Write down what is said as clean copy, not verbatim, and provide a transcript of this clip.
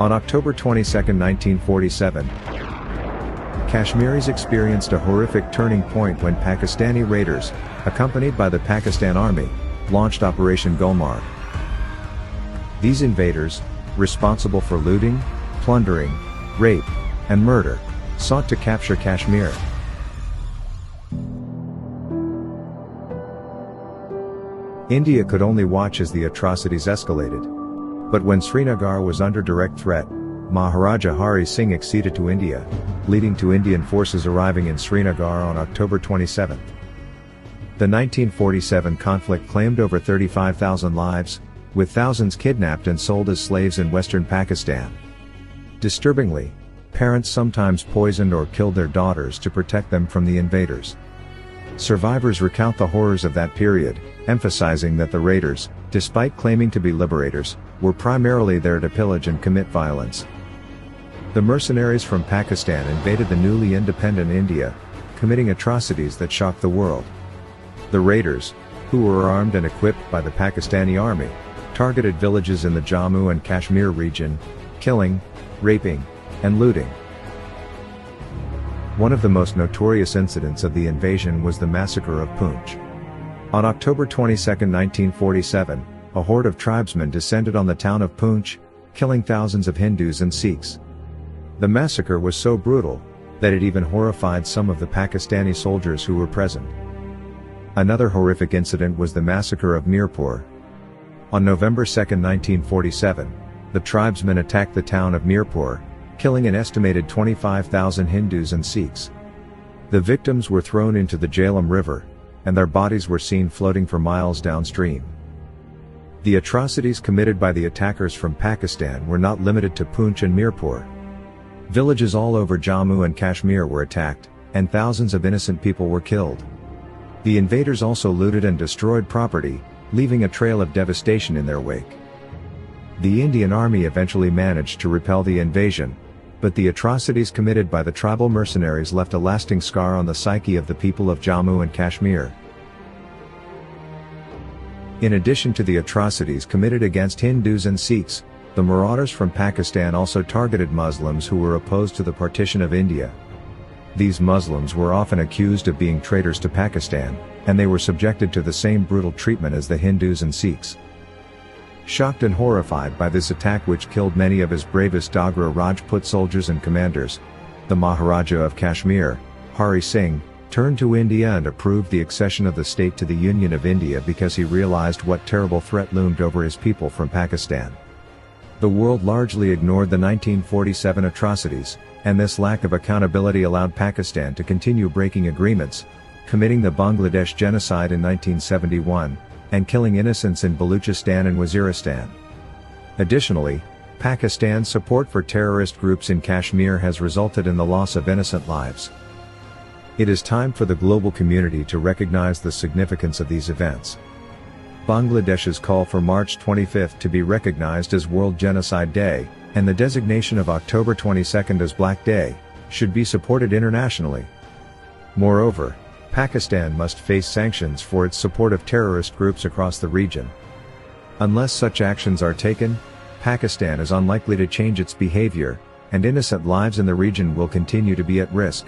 On October 22, 1947, Kashmiris experienced a horrific turning point when Pakistani raiders, accompanied by the Pakistan Army, launched Operation Gulmarg. These invaders, responsible for looting, plundering, rape, and murder, sought to capture Kashmir. India could only watch as the atrocities escalated. But when Srinagar was under direct threat, Maharaja Hari Singh acceded to India, leading to Indian forces arriving in Srinagar on October 27. The 1947 conflict claimed over 35,000 lives, with thousands kidnapped and sold as slaves in western Pakistan. Disturbingly, parents sometimes poisoned or killed their daughters to protect them from the invaders. Survivors recount the horrors of that period, emphasizing that the raiders, despite claiming to be liberators, were primarily there to pillage and commit violence. The mercenaries from Pakistan invaded the newly independent India, committing atrocities that shocked the world. The raiders, who were armed and equipped by the Pakistani army, targeted villages in the Jammu and Kashmir region, killing, raping, and looting. One of the most notorious incidents of the invasion was the massacre of Poonch. On October 22, 1947, a horde of tribesmen descended on the town of Poonch, killing thousands of Hindus and Sikhs. The massacre was so brutal that it even horrified some of the Pakistani soldiers who were present. Another horrific incident was the massacre of Mirpur. On November 2, 1947, the tribesmen attacked the town of Mirpur, killing an estimated 25,000 Hindus and Sikhs. The victims were thrown into the Jhelum River, and their bodies were seen floating for miles downstream. The atrocities committed by the attackers from Pakistan were not limited to Poonch and Mirpur. Villages all over Jammu and Kashmir were attacked, and thousands of innocent people were killed. The invaders also looted and destroyed property, leaving a trail of devastation in their wake. The Indian Army eventually managed to repel the invasion, but the atrocities committed by the tribal mercenaries left a lasting scar on the psyche of the people of Jammu and Kashmir. In addition to the atrocities committed against Hindus and Sikhs, the marauders from Pakistan also targeted Muslims who were opposed to the partition of India. These Muslims were often accused of being traitors to Pakistan, and they were subjected to the same brutal treatment as the Hindus and Sikhs. Shocked and horrified by this attack which killed many of his bravest Dogra Rajput soldiers and commanders, the Maharaja of Kashmir, Hari Singh, turned to India and approved the accession of the state to the Union of India because he realized what terrible threat loomed over his people from Pakistan. The world largely ignored the 1947 atrocities, and this lack of accountability allowed Pakistan to continue breaking agreements, committing the Bangladesh genocide in 1971, and killing innocents in Baluchistan and Waziristan. Additionally, Pakistan's support for terrorist groups in Kashmir has resulted in the loss of innocent lives. It is time for the global community to recognize the significance of these events. Bangladesh's call for March 25 to be recognized as World Genocide Day, and the designation of October 22 as Black Day, should be supported internationally. Moreover, Pakistan must face sanctions for its support of terrorist groups across the region. Unless such actions are taken, Pakistan is unlikely to change its behavior, and innocent lives in the region will continue to be at risk.